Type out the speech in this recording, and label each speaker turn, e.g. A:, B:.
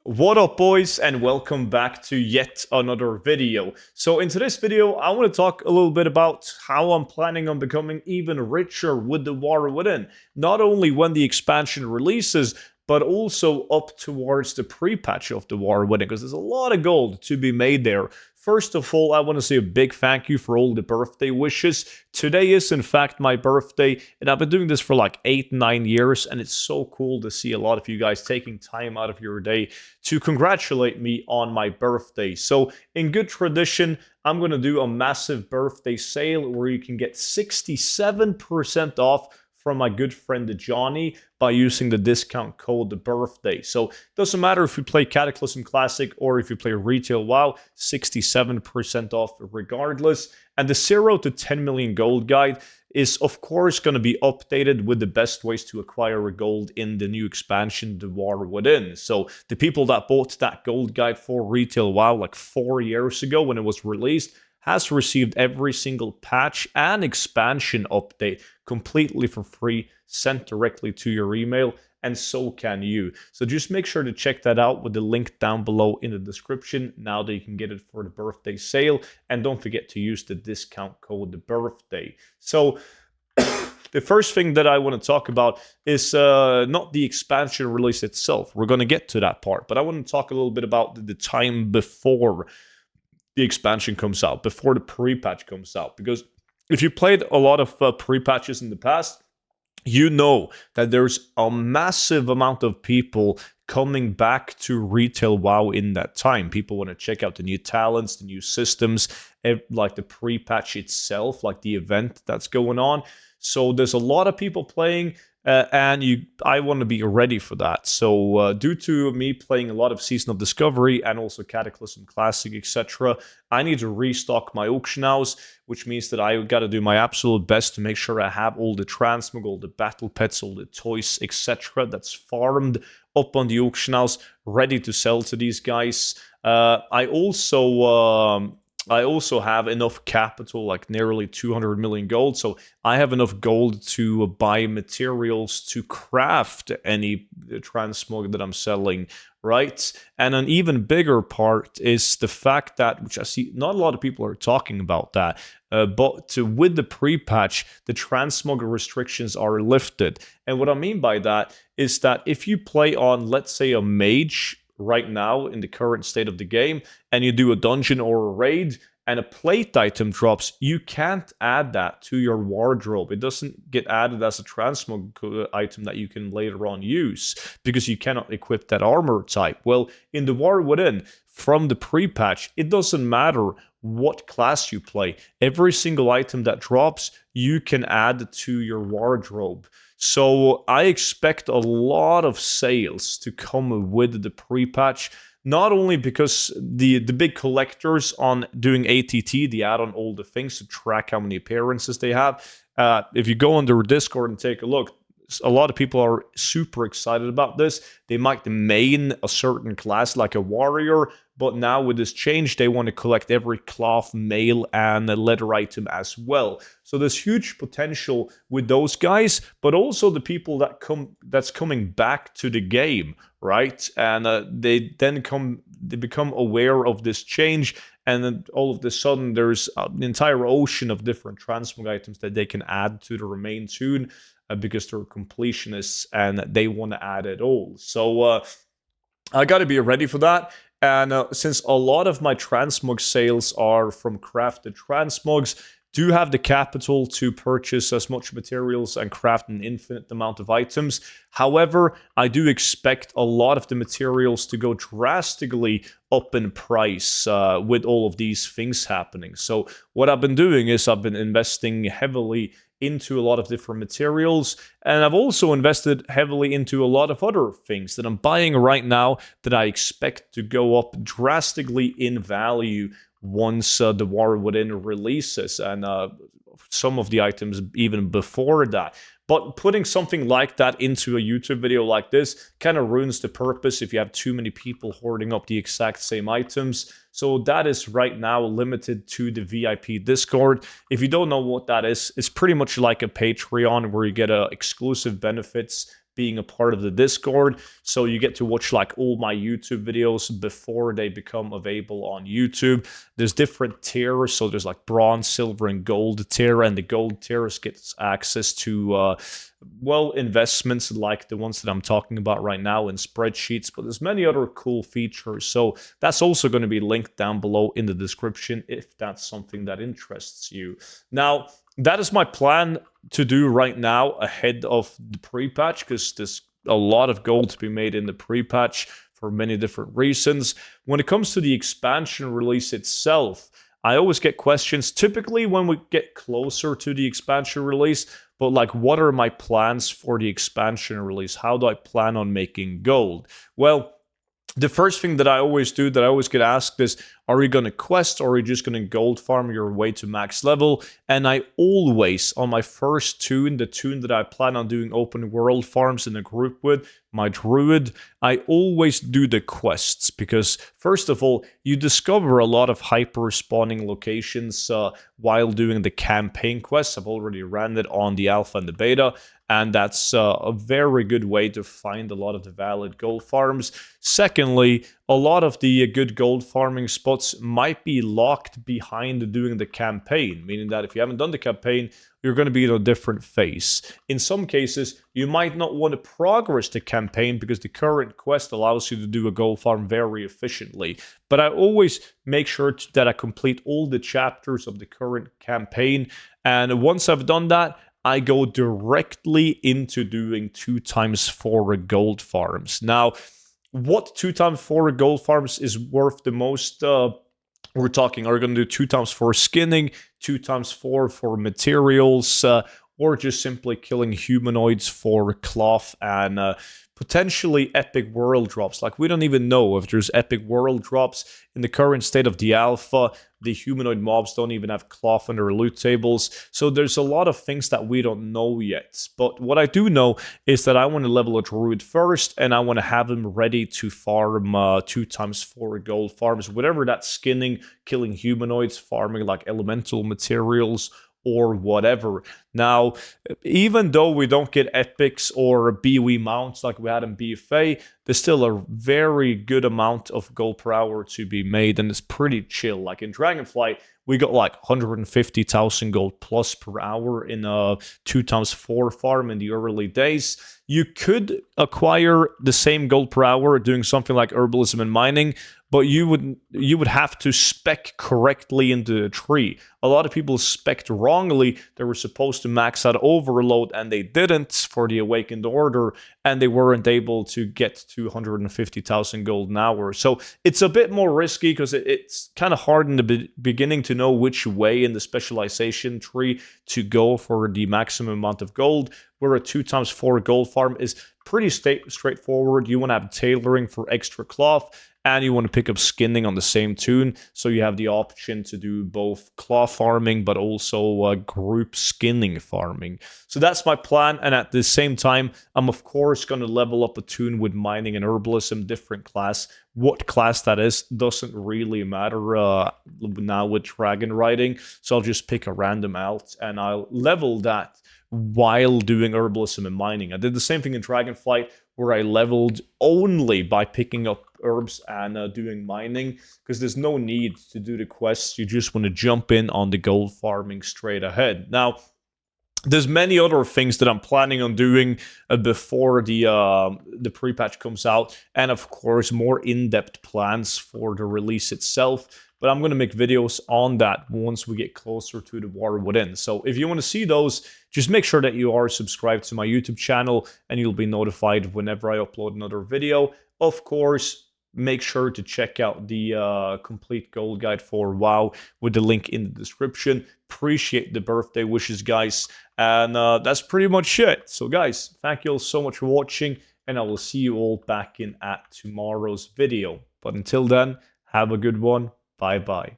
A: What up, boys, and welcome back to yet another video. So in today's video, I want to talk a little bit about how I'm planning on becoming even richer with the War Within. Not only when the expansion releases, but also up towards the pre-patch of the War Within, because there's a lot of gold to be made there. First of all, I want to say a big thank you for all the birthday wishes. Today is, in fact, my birthday, and I've been doing this for like 8-9 years, and it's so cool to see a lot of you guys taking time out of your day to congratulate me on my birthday. So, in good tradition, I'm going to do a massive birthday sale where you can get 67% off from my good friend Johnny by using the discount code the birthday. So it doesn't matter if you play Cataclysm Classic or if you play Retail WoW, 67% off regardless. And the 0 to 10 million gold guide is of course going to be updated with the best ways to acquire a gold in the new expansion, The War Within. So the people that bought that gold guide for Retail WoW like 4 years ago when it was released has received every single patch and expansion update completely for free, sent directly to your email, and so can you. So just make sure to check that out with the link down below in the description now that you can get it for the birthday sale. And don't forget to use the discount code the birthday. So the first thing that I want to talk about is not the expansion release itself. We're going to get to that part, but I want to talk a little bit about the time before the expansion comes out, before the pre-patch comes out. Because if you played a lot of pre-patches in the past, you know that there's a massive amount of people coming back to Retail WoW in that time. People want to check out the new talents, the new systems, like the pre-patch itself, like the event that's going on. So there's a lot of people playing, and I want to be ready for that. So due to me playing a lot of Season of Discovery and also Cataclysm Classic, etc., I need to restock my auction house, which means that I got to do my absolute best to make sure I have all the transmog, all the battle pets, all the toys, etc. that's farmed up on the auction house, ready to sell to these guys. I also have enough capital, like nearly 200 million gold. So I have enough gold to buy materials to craft any transmog that I'm selling, right? And an even bigger part is the fact that, which I see not a lot of people are talking about that, but with the pre-patch, the transmog restrictions are lifted. And what I mean by that is that if you play on, let's say, a mage right now in the current state of the game, and you do a dungeon or a raid, and a plate item drops, you can't add that to your wardrobe. It doesn't get added as a transmog item that you can later on use because you cannot equip that armor type. Well, in the War Within, from the pre-patch, it doesn't matter what class you play. Every single item that drops, you can add to your wardrobe. So I expect a lot of sales to come with the pre-patch, not only because the big collectors on doing ATT, the add on all the things to track how many appearances they have. If you go on their Discord and take a look, a lot of people are super excited about this. They might main a certain class like a warrior, but now with this change, they want to collect every cloth, mail, and a leather item as well. So there's huge potential with those guys, but also the people that's coming back to the game, right? And they become aware of this change, and then all of a sudden there's an entire ocean of different transmog items that they can add to the remain tune. Because they're completionists and they want to add it all. So I got to be ready for that. And since a lot of my transmog sales are from crafted transmogs, do have the capital to purchase as much materials and craft an infinite amount of items. However, I do expect a lot of the materials to go drastically up in price with all of these things happening. So what I've been doing is I've been investing heavily into a lot of different materials, and I've also invested heavily into a lot of other things that I'm buying right now that I expect to go up drastically in value once the War Within releases, and some of the items even before that. But putting something like that into a YouTube video like this kind of ruins the purpose if you have too many people hoarding up the exact same items. So that is right now limited to the VIP Discord. If you don't know what that is, it's pretty much like a Patreon where you get exclusive benefits being a part of the Discord. So you get to watch like all my YouTube videos before they become available on YouTube. There's different tiers. So there's like bronze, silver, and gold tier. And the gold tier gets access to investments like the ones that I'm talking about right now in spreadsheets, but there's many other cool features. So that's also going to be linked down below in the description if that's something that interests you. Now, that is my plan to do right now ahead of the pre-patch, because there's a lot of gold to be made in the pre-patch for many different reasons. When it comes to the expansion release itself, I always get questions, typically when we get closer to the expansion release, but like, what are my plans for the expansion release? How do I plan on making gold? Well, the first thing that I always do, that I always get asked is, are you going to quest or are you just going to gold farm your way to max level? And I always, on my first toon, the toon that I plan on doing open world farms in a group with, my druid, I always do the quests because, first of all, you discover a lot of hyper spawning locations while doing the campaign quests. I've already ran it on the alpha and the beta, and that's a very good way to find a lot of the valid gold farms. Secondly, a lot of the good gold farming spots might be locked behind doing the campaign, meaning that if you haven't done the campaign, you're going to be in a different phase. In some cases, you might not want to progress the campaign because the current quest allows you to do a gold farm very efficiently. But I always make sure that I complete all the chapters of the current campaign, and once I've done that, I go directly into doing 2x4 gold farms. Now, what 2x4 gold farms is worth the most? We're talking, are we going to do 2x4 skinning, 2x4 for materials, or just simply killing humanoids for cloth and potentially epic world drops? Like, we don't even know if there's epic world drops in the current state of the alpha. The humanoid mobs don't even have cloth on their loot tables. So there's a lot of things that we don't know yet. But what I do know is that I want to level a druid first, and I want to have him ready to farm 2x4 gold farms, whatever that's skinning, killing humanoids, farming like elemental materials, or whatever. Now, even though we don't get epics or BOE mounts like we had in BFA, there's still a very good amount of gold per hour to be made, and it's pretty chill. Like in Dragonflight, we got like 150,000 gold plus per hour in a 2x4 farm in the early days. You could acquire the same gold per hour doing something like herbalism and mining, but you would have to spec correctly into the tree. A lot of people spec'd wrongly. They were supposed to max out overload, and they didn't for the Awakened Order, and they weren't able to get to 150,000 gold an hour. So it's a bit more risky because it's kind of hard in the beginning to know which way in the specialization tree to go for the maximum amount of gold, where a 2x4 gold farm is pretty straightforward. You want to have tailoring for extra cloth, and you want to pick up skinning on the same toon, so you have the option to do both cloth farming but also group skinning farming. So that's my plan, and at the same time, I'm of course going to level up a toon with mining and herbalism, different class. What class that is doesn't really matter now with dragon riding, so I'll just pick a random out and I'll level that while doing herbalism and mining. I did the same thing in Dragonflight, where I leveled only by picking up herbs and doing mining, because there's no need to do the quests. You just want to jump in on the gold farming straight ahead. Now, there's many other things that I'm planning on doing before the pre-patch comes out, and of course more in-depth plans for the release itself. But I'm going to make videos on that once we get closer to the War Within. So if you want to see those, just make sure that you are subscribed to my YouTube channel, and you'll be notified whenever I upload another video. Of course, make sure to check out the complete gold guide for WoW with the link in the description. Appreciate the birthday wishes, guys. And that's pretty much it. So guys, thank you all so much for watching, and I will see you all back in at tomorrow's video. But until then, have a good one. Bye-bye.